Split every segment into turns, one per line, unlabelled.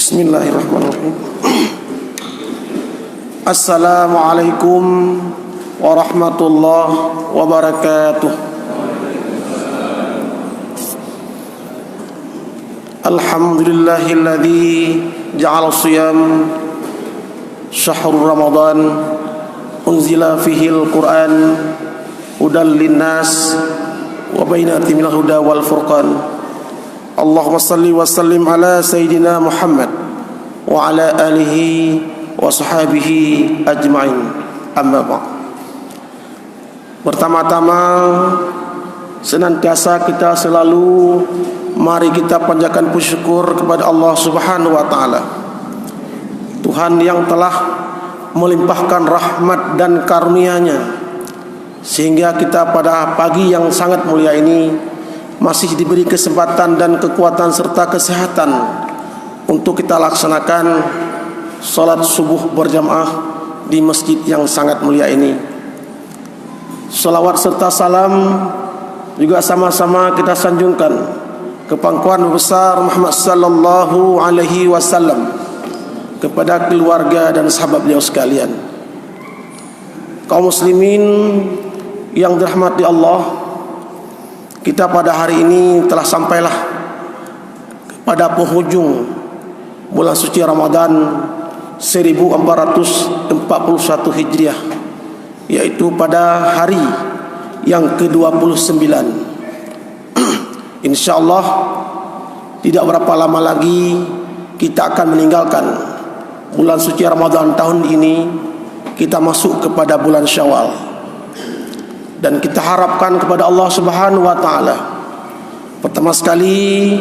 Bismillahirrahmanirrahim. Assalamualaikum warahmatullahi wabarakatuh. Alhamdulillahilladzi ja'ala shiyam syahrul ramadan unzila fihil quran hudan linnas wa bainatin minal huda wal furqan. Allahumma salli wa sallim ala Sayyidina Muhammad wa ala alihi wa sahbihi ajma'in. Amma ba'd. Pertama-tama senantiasa kita selalu mari kita panjatkan puji syukur kepada Allah Subhanahu wa taala. Tuhan yang telah melimpahkan rahmat dan karunia-Nya sehingga kita pada pagi yang sangat mulia ini masih diberi kesempatan dan kekuatan serta kesehatan untuk kita laksanakan salat subuh berjamaah di masjid yang sangat mulia ini. Salawat serta salam juga sama-sama kita sanjungkan ke pangkuan besar Muhammad sallallahu alaihi wasallam, kepada keluarga dan sahabat beliau sekalian. Kaum muslimin yang dirahmati Allah, kita pada hari ini telah sampailah pada penghujung bulan suci Ramadan 1441 Hijriah, yaitu pada hari yang ke-29. Insyaallah tidak berapa lama lagi kita akan meninggalkan bulan suci Ramadan tahun ini, kita masuk kepada bulan Syawal. Dan kita harapkan kepada Allah Subhanahu wa taala, pertama sekali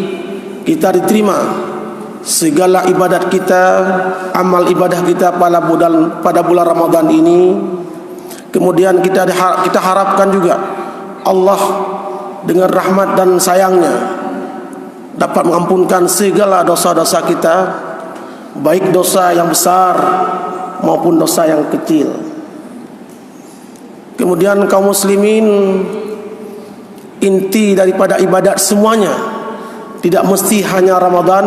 kita diterima segala ibadat kita, amal ibadah kita pada bulan Ramadan ini. Kemudian kita harapkan juga Allah dengan rahmat dan sayangnya dapat mengampunkan segala dosa-dosa kita, baik dosa yang besar maupun dosa yang kecil. Kemudian kaum muslimin, inti daripada ibadat semuanya tidak mesti hanya Ramadan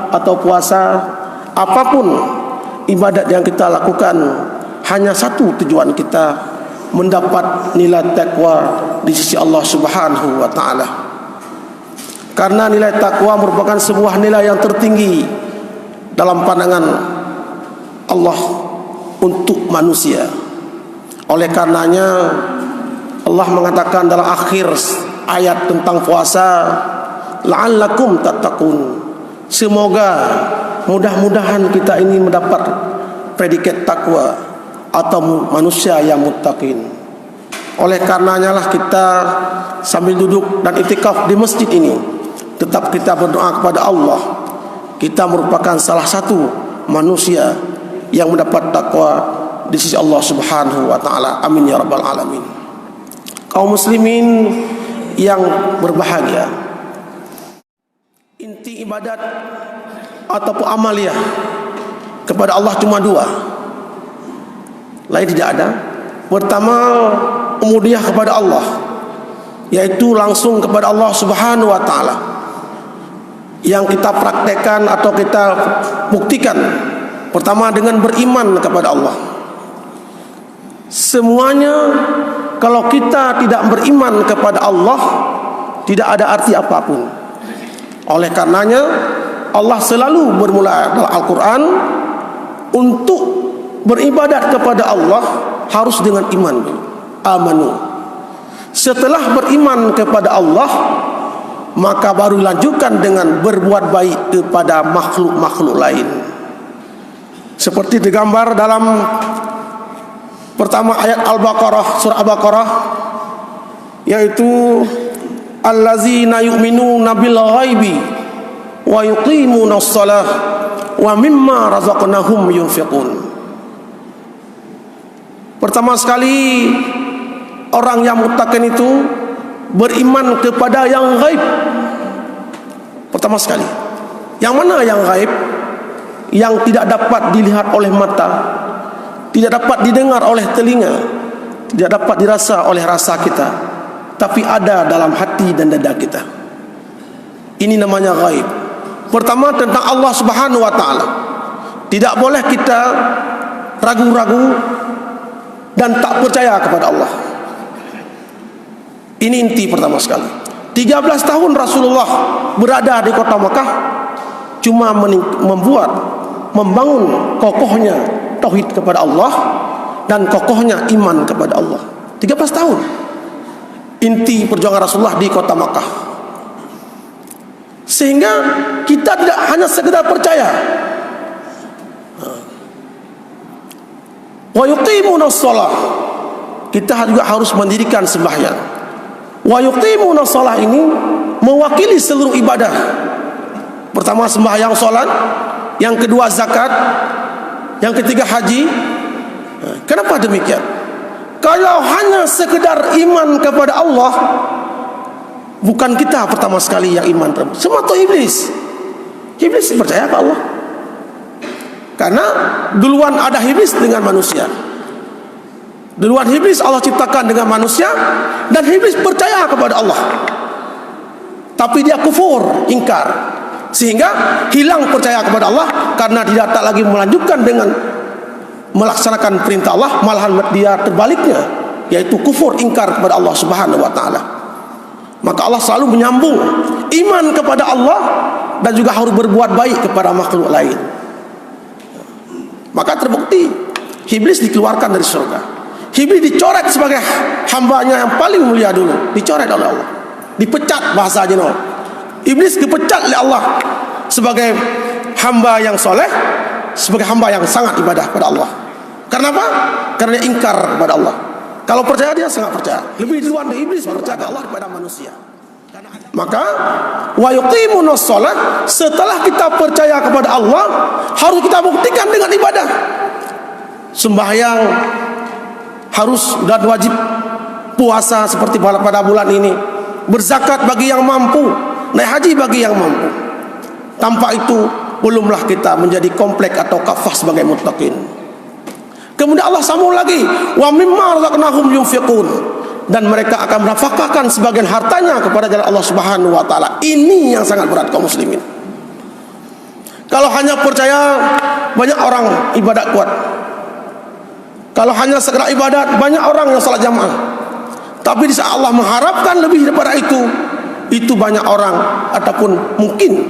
atau puasa. Apapun ibadat yang kita lakukan, hanya satu tujuan kita, mendapat nilai takwa di sisi Allah Subhanahu wa taala. Karena nilai takwa merupakan sebuah nilai yang tertinggi dalam pandangan Allah untuk manusia. Oleh karenanya Allah mengatakan dalam akhir ayat tentang puasa, la'allakum tattaqun, semoga mudah-mudahan kita ini mendapat predikat takwa atau manusia yang muttaqin. Oleh karenanya lah kita sambil duduk dan itikaf di masjid ini, tetap kita berdoa kepada Allah. Kita merupakan salah satu manusia yang mendapat takwa di sisi Allah Subhanahu wa taala. Amin ya rabbal alamin. Kaum muslimin yang berbahagia, inti ibadat ataupun amaliyah kepada Allah cuma dua, lain tidak ada. Pertama, ubudiyah kepada Allah, yaitu langsung kepada Allah Subhanahu wa taala, yang kita praktekkan atau kita buktikan pertama dengan beriman kepada Allah. Semuanya kalau kita tidak beriman kepada Allah, tidak ada arti apapun. Oleh karenanya Allah selalu bermula dalam Al-Quran, untuk beribadat kepada Allah harus dengan iman. Amanu. Setelah beriman kepada Allah, maka baru lanjutkan dengan berbuat baik kepada makhluk-makhluk lain. Seperti digambar dalam pertama ayat Al-Baqarah, surah Al-Baqarah, yaitu allazina yu'minuna bil ghaibi wa yuqimuna shalah wa mimma razaqnahum yunfiqun. Pertama sekali orang yang muttaqin itu beriman kepada yang gaib. Pertama sekali, yang mana yang gaib? Yang tidak dapat dilihat oleh mata, tidak dapat didengar oleh telinga, tidak dapat dirasa oleh rasa kita, tapi ada dalam hati dan dada kita. Ini namanya gaib. Pertama, tentang Allah Subhanahu wa taala. Tidak boleh kita ragu-ragu dan tak percaya kepada Allah. Ini inti pertama sekali. 13 tahun Rasulullah berada di kota Makkah cuma membangun kokohnya tauhid kepada Allah dan kokohnya iman kepada Allah. 13 tahun inti perjuangan Rasulullah di kota Makkah. Sehingga kita tidak hanya sekedar percaya. Wa yuqimunas shalah. Kita juga harus mendirikan sembahyang. Wa yuqimunas shalah ini mewakili seluruh ibadah. Pertama sembahyang salat, yang kedua zakat, yang ketiga haji. Kenapa demikian? Kalau hanya sekedar iman kepada Allah, bukan kita pertama sekali yang iman, semua itu iblis. Iblis percaya ke Allah. Karena duluan ada iblis dengan manusia. Duluan iblis Allah ciptakan dengan manusia, dan iblis percaya kepada Allah. Tapi dia kufur, ingkar, sehingga hilang percaya kepada Allah karena dia tak lagi melanjutkan dengan melaksanakan perintah Allah, malahan dia terbaliknya, yaitu kufur, ingkar kepada Allah Subhanahu wa taala. Maka Allah selalu menyambung iman kepada Allah dan juga harus berbuat baik kepada makhluk lain. Maka terbukti iblis dikeluarkan dari surga. Iblis dicoret sebagai hambanya yang paling mulia dulu, dicoret oleh Allah, dipecat bahasanya. Iblis dipecat oleh Allah sebagai hamba yang soleh, sebagai hamba yang sangat ibadah pada Allah. Karena apa? Karena dia ingkar kepada Allah. Kalau percaya, dia sangat percaya. Lebih duluan dari iblis percaya ke Allah daripada manusia. Maka wa yuqimunas shalah, setelah kita percaya kepada Allah, harus kita buktikan dengan ibadah. Sembahyang harus dan wajib, puasa seperti pada bulan ini, berzakat bagi yang mampu, naik haji bagi yang mampu. Tanpa itu belumlah kita menjadi komplek atau kafah sebagai muttaqin. Kemudian Allah sambung lagi, wa mimma razaqnahum yunfiqun, dan mereka akan menafkahkan sebagian hartanya kepada jalan Allah Subhanahu wa taala. Ini yang sangat berat kaum muslimin. Kalau hanya percaya, banyak orang ibadat kuat. Kalau hanya sekedar ibadat, banyak orang yang salat jamaah. Tapi di saat Allah mengharapkan lebih daripada itu banyak orang ataupun mungkin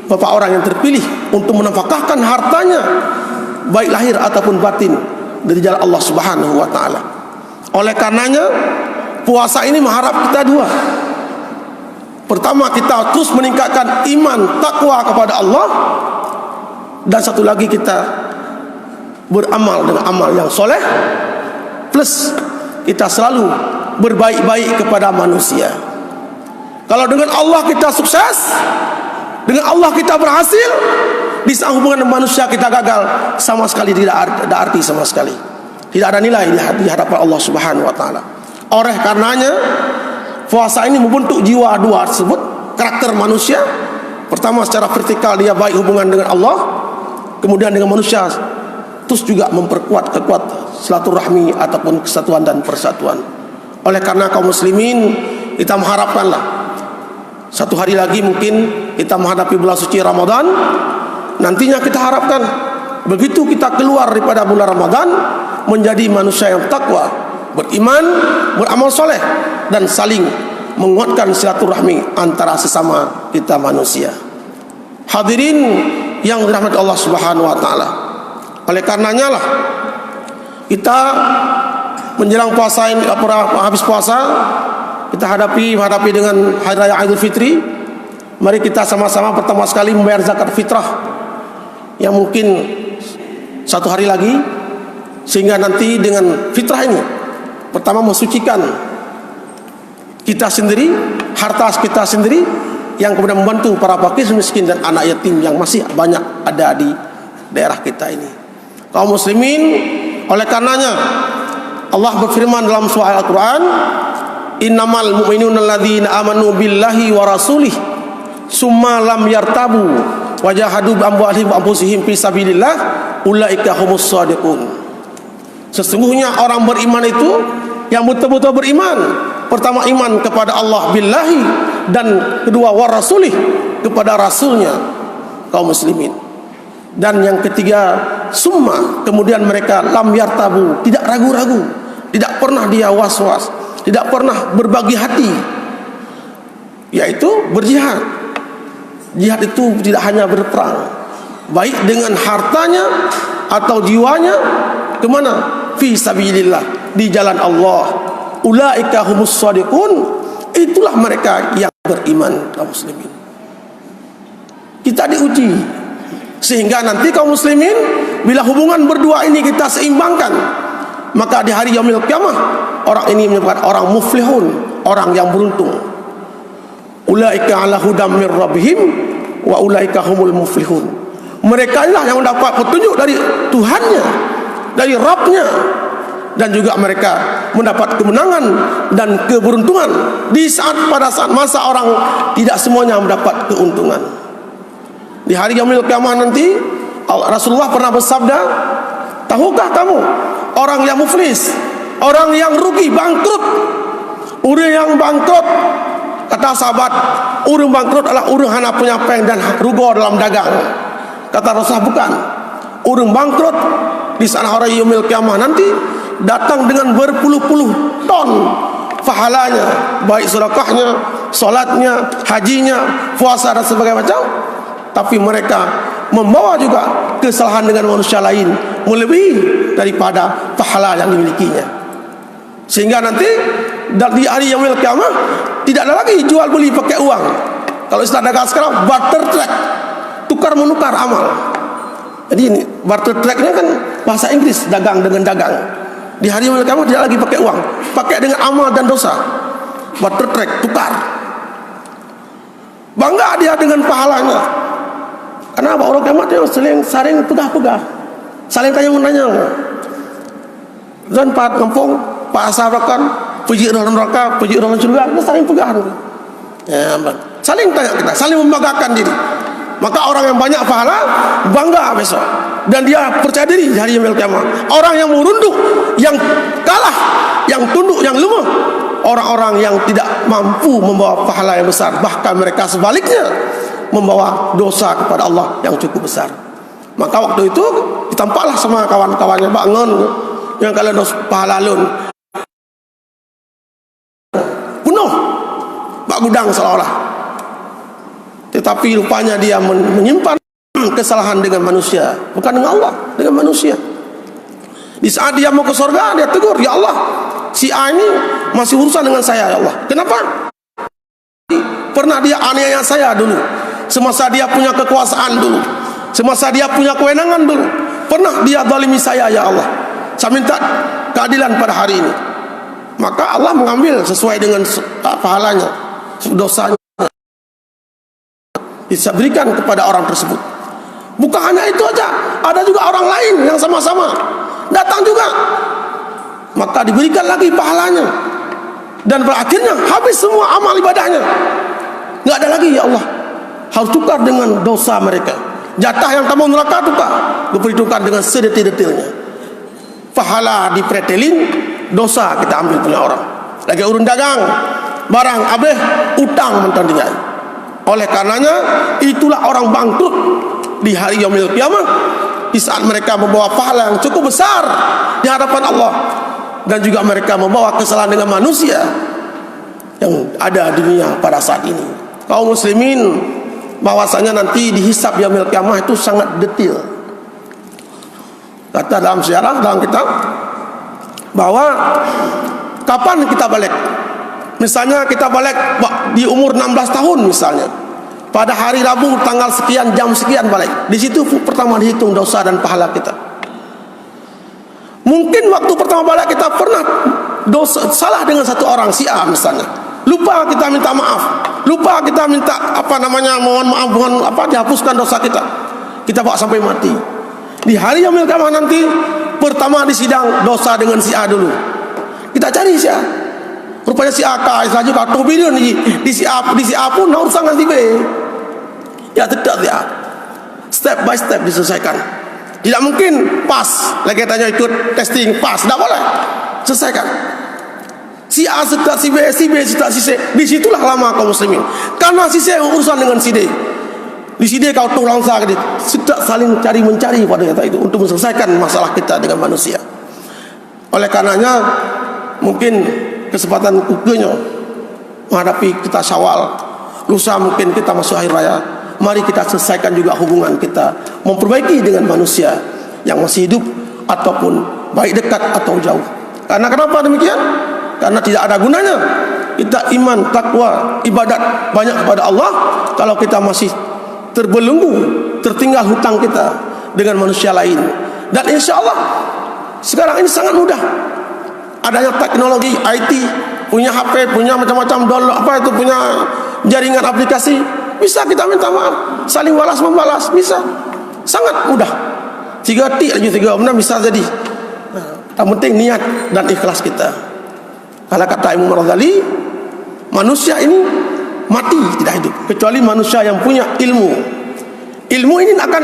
beberapa orang yang terpilih untuk menafkahkan hartanya, baik lahir ataupun batin, dari jalan Allah Subhanahu wa taala. Oleh karenanya puasa ini mengharap kita dua. Pertama, kita terus meningkatkan iman, takwa kepada Allah, dan satu lagi kita beramal dengan amal yang soleh, plus kita selalu berbaik-baik kepada manusia. Kalau dengan Allah kita sukses, dengan Allah kita berhasil, di saat hubungan dengan manusia kita gagal, sama sekali tidak ada arti sama sekali, tidak ada nilai di hadapan Allah Subhanahu wa taala. Oleh karenanya puasa ini membentuk jiwa dua tersebut, karakter manusia. Pertama, secara vertikal dia baik hubungan dengan Allah, kemudian dengan manusia terus juga memperkuat silaturahmi ataupun kesatuan dan persatuan. Oleh karena kaum muslimin, kita mengharapkanlah satu hari lagi mungkin kita menghadapi bulan suci Ramadan. Nantinya kita harapkan begitu kita keluar daripada bulan Ramadan, menjadi manusia yang takwa, beriman, beramal soleh, dan saling menguatkan silaturahmi antara sesama kita manusia. Hadirin yang dirahmati Allah Subhanahu wa taala. Oleh karenanya lah kita menjelang puasa ini, habis puasa kita menghadapi dengan hari raya Idul Fitri. Mari kita sama-sama pertama sekali membayar zakat fitrah yang mungkin satu hari lagi, sehingga nanti dengan fitrah ini pertama mensucikan kita sendiri, harta kita sendiri, yang kemudian membantu para fakir miskin dan anak yatim yang masih banyak ada di daerah kita ini. Kaum muslimin, oleh karenanya Allah berfirman dalam surah Al-Quran, innamal mu'minuna alladzina amanu billahi wa rasulih summa lam yartabu wajahadu bi amwalihim wa anfusihim fi sabilillah ulaika humus shadiqun. Sesungguhnya orang beriman itu yang betul-betul beriman, pertama iman kepada Allah billahi, dan kedua wa rasulih, kepada rasulnya, kaum muslimin. Dan yang ketiga, summa, kemudian mereka lam yartabu, tidak ragu-ragu, tidak pernah dia was-was, tidak pernah berbagi hati, yaitu berjihad. Jihad itu tidak hanya berperang, baik dengan hartanya atau jiwanya, kemana? Fi sabilillah, di jalan Allah. Ulaika humus shadiqun, itulah mereka yang beriman, kaum muslimin. Kita diuji, sehingga nanti kaum muslimin, bila hubungan berdua ini kita seimbangkan, maka di hari yaumil qiyamah orang ini menyebut orang muflihun, orang yang beruntung. Ulaika ala hudam mir rabbihim wa ulaika humul muflihun. Mereka lah yang mendapat petunjuk dari Tuhannya, dari Rabbnya, dan juga mereka mendapat kemenangan dan keberuntungan pada saat masa orang tidak semuanya mendapat keuntungan. Di hari yaumil qiyamah nanti Rasulullah pernah bersabda, tahukah kamu orang yang muflis, orang yang rugi, bangkrut? Orang yang bangkrut, kata sahabat, orang bangkrut adalah orang hana punya peng dan rugo dalam dagang. Kata Rasulullah, bukan. Orang bangkrut di sana hari yaumil qiyamah nanti datang dengan berpuluh-puluh ton pahalanya, baik sedekahnya, salatnya, hajinya, puasa dan sebagainya macam. Tapi mereka membawa juga kesalahan dengan manusia lain melebihi daripada pahala yang dimilikinya. Sehingga nanti di hari yaumil qiyamah tidak ada lagi jual beli pakai uang. Kalau istilah dagang sekarang barter trade, tukar menukar amal. Jadi ini barter trade-nya kan bahasa Inggris, dagang dengan dagang. Di hari yaumil qiyamah tidak lagi pakai uang, pakai dengan amal dan dosa. Barter trade, tukar. Bangga dia dengan pahalanya. Kenapa orang kiamat dia saling pegah-pegah, saling tanya-menanya. Dan Pak kampung, Pak asabakan, puji orang neraka, puji orang surga, dia saling pegahan. Ya, saling tanya kita, saling membanggakan diri. Maka orang yang banyak pahala bangga besok, dan dia percaya diri di hari yaumil qiyamah. Orang yang merunduk, yang kalah, yang tunduk, yang lemah, orang-orang yang tidak mampu membawa pahala yang besar, bahkan mereka sebaliknya membawa dosa kepada Allah yang cukup besar. Maka waktu itu ditampaklah sama kawan-kawannya bangun yang kalau dos pahala lun penuh bak gudang seolah-olah. Tetapi rupanya dia menyimpan kesalahan dengan manusia, bukan dengan Allah, dengan manusia. Di saat dia mau ke surga, dia tegur, ya Allah, si A ini masih urusan dengan saya, ya Allah. Kenapa? Pernah dia aniaya saya dulu, semasa dia punya kekuasaan dulu, semasa dia punya kewenangan dulu, pernah dia zalimi saya, ya Allah. Saya minta keadilan pada hari ini. Maka Allah mengambil sesuai dengan pahalanya, dosanya bisa berikan kepada orang tersebut. Bukan hanya itu aja, ada juga orang lain yang sama-sama datang juga, maka diberikan lagi pahalanya, dan berakhirnya habis semua amal ibadahnya, nggak ada lagi, ya Allah. Harus tukar dengan dosa mereka. Jatah yang kamu neraka tukar, diperhitungkan dengan sedetil-detilnya. Pahala dipretelin, dosa kita ambil punya orang. Lagi urun dagang, barang abeh utang mentan dia. Oleh karenanya itulah orang bangkrut di hari yaumil qiyamah, di saat mereka membawa pahala yang cukup besar di hadapan Allah, dan juga mereka membawa kesalahan dengan manusia yang ada di dunia pada saat ini. Kaum muslimin, bahwasanya nanti dihisab yaumil qiyamah itu sangat detail. Kata dalam sejarah, dalam kitab, bahwa kapan kita balik. Misalnya kita balik di umur 16 tahun misalnya, pada hari Rabu tanggal sekian jam sekian balik. Di situ pertama dihitung dosa dan pahala kita. Mungkin waktu pertama balik kita pernah dosa, salah dengan satu orang, si A misalnya. Lupa kita minta maaf, lupa kita minta mohon maaf, dihapuskan dosa kita. Kita bawa sampai mati. Di hari yaumil qiyamah nanti pertama disidang dosa dengan si A dulu. Kita cari si A. Rupanya si A kalah juga tuh di si A pun urusan dengan si B. Ya tidak dia. Step by step diselesaikan. Tidak mungkin pas. Lagi tanya ikut testing pas, tidak boleh. Selesaikan. Si A setelah si B setelah si C. Disitulah lama kaum muslimin. Karena si C urusan dengan si D. Di sini kau tolong saya, tidak saling cari mencari pada kata itu untuk menyelesaikan masalah kita dengan manusia. Oleh karenanya mungkin kesempatan kukenya menghadapi kita Syawal, lusa mungkin kita masuk hari raya. Mari kita selesaikan juga hubungan kita, memperbaiki dengan manusia yang masih hidup ataupun baik dekat atau jauh. Karena kenapa demikian? Karena tidak ada gunanya kita iman, takwa, ibadat banyak kepada Allah kalau kita masih terbelenggu, tertinggal hutang kita dengan manusia lain. Dan insya Allah sekarang ini sangat mudah, adanya teknologi IT, punya HP, punya macam-macam download apa itu, punya jaringan aplikasi, bisa kita minta maaf, saling balas membalas, bisa, sangat mudah. 3 tik lagi 3 benar bisa jadi. Yang penting niat dan ikhlas kita. Kalau kata Imam Ghazali, manusia ini mati tidak hidup kecuali manusia yang punya ilmu. Ilmu ini akan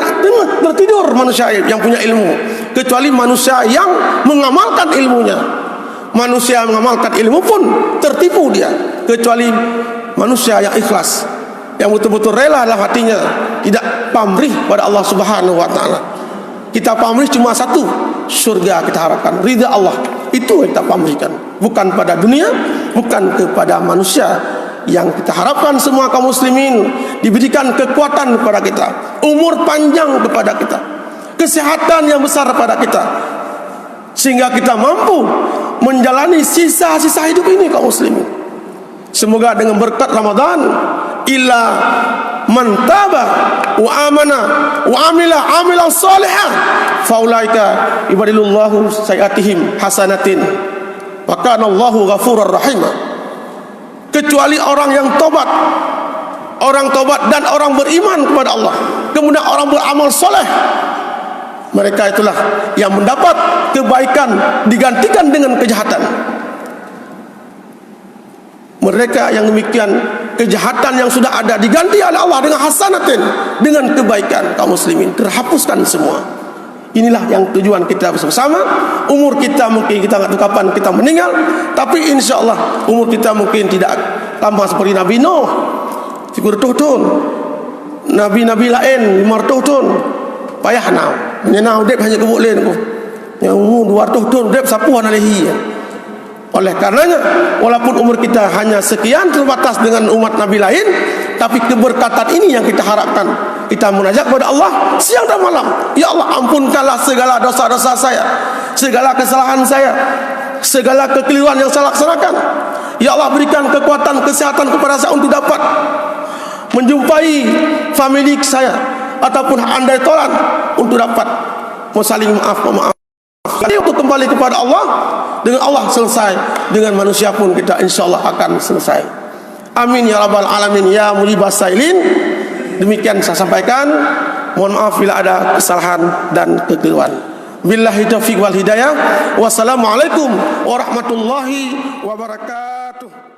tertidur manusia yang punya ilmu, kecuali manusia yang mengamalkan ilmunya. Manusia yang mengamalkan ilmu pun tertipu dia, kecuali manusia yang ikhlas, yang betul-betul rela dalam hatinya, tidak pamrih pada Allah Subhanahu wa taala. Kita pamrih cuma satu, surga kita harapkan, ridha Allah. Itu yang kita pamrihkan, bukan pada dunia, bukan kepada manusia. Yang kita harapkan semua kaum muslimin diberikan kekuatan kepada kita, umur panjang kepada kita, kesehatan yang besar kepada kita, sehingga kita mampu menjalani sisa-sisa hidup ini kaum muslimin. Semoga dengan berkat Ramadan, illa man taba wa amana wa amila amalan salihan faulaika ibadillahu sayyatihim hasanatin wa kana Allahu ghafurur rahim. Kecuali orang yang tobat, orang tobat dan orang beriman kepada Allah, kemudian orang beramal soleh, mereka itulah yang mendapat kebaikan digantikan dengan kejahatan. Mereka yang demikian, kejahatan yang sudah ada diganti oleh Allah dengan hasanatin, dengan kebaikan. Kaum muslimin terhapuskan semua. Inilah yang tujuan kita bersama-sama. Umur kita mungkin kita nggak tahu kapan kita meninggal, tapi insya Allah umur kita mungkin tidak tambah seperti Nabi Nuh 30 tahun, Nabi-Nabi lain 50 tahun. Payah now menyenau dep hanya kebuk lain ko yang umur 200 tahun dep sapu analehi. Oleh karenanya walaupun umur kita hanya sekian terbatas dengan umat Nabi lain, tapi keberkatan ini yang kita harapkan. Kita munajat kepada Allah siang dan malam. Ya Allah, ampunkanlah segala dosa-dosa saya, segala kesalahan saya, segala kekeliruan yang saya laksanakan. Ya Allah, berikan kekuatan kesehatan kepada saya untuk dapat menjumpai famili saya, ataupun andai tolan untuk dapat saling memaaf. Untuk kembali kepada Allah, dengan Allah selesai, dengan manusia pun kita insya Allah akan selesai. Amin ya rabbal alamin ya mujibas sailin. Demikian saya sampaikan. Mohon maaf bila ada kesalahan dan kekeliruan. Billahi taufiq wal hidayah. Wassalamualaikum warahmatullahi wabarakatuh.